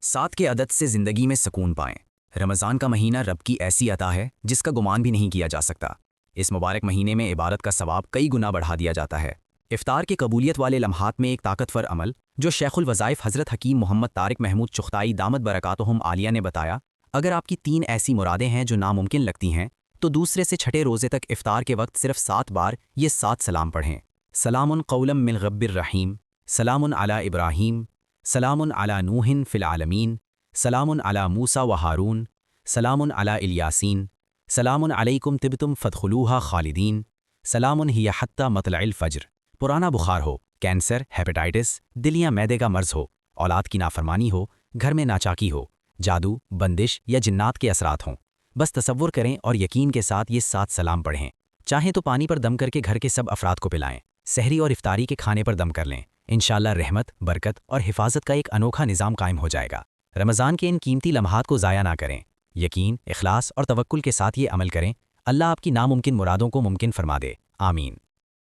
7 کے عدد سے زندگی میں سکون پائیں۔ رمضان کا مہینہ رب کی ایسی عطا ہے جس کا گمان بھی نہیں کیا جا سکتا۔ اس مبارک مہینے میں عبادت کا ثواب کئی گنا بڑھا دیا جاتا ہے۔ افطار کے قبولیت والے لمحات میں ایک طاقتور عمل جو شیخ الوظائف حضرت حکیم محمد طارق محمود چغتائی دامت برکاتہم عالیہ نے بتایا، اگر آپ کی 3 ایسی مرادیں ہیں جو ناممکن لگتی ہیں تو دوسرے سے چھٹے روزے تک افطار کے وقت صرف 7 بار یہ 7 سلام پڑھیں۔ سلام قولا من رب الرحیم، سلام علی ابراہیم، سلام علی نوح فی العالمین، سلام علی موسیٰ و ہارون، سلام علی الیاسین، سلام علیکم طبتم فادخلوہا خالدین، سلام ہی حتی مطلع الفجر۔ پرانا بخار ہو، کینسر، ہیپیٹائٹس، دل یا معدے کا مرض ہو، اولاد کی نافرمانی ہو، گھر میں ناچاکی ہو، جادو، بندش یا جنات کے اثرات ہوں، بس تصور کریں اور یقین کے ساتھ یہ 7 سلام پڑھیں۔ چاہیں تو پانی پر دم کر کے گھر کے سب افراد کو پلائیں، سحری اور افطاری کے کھانے پر دم کر لیں۔ انشاءاللہ رحمت، برکت اور حفاظت کا ایک انوکھا نظام قائم ہو جائے گا۔ رمضان کے ان قیمتی لمحات کو ضائع نہ کریں۔ یقین، اخلاص اور توکل کے ساتھ یہ عمل کریں، اللہ آپ کی ناممکن مرادوں کو ممکن فرما دے۔ آمین۔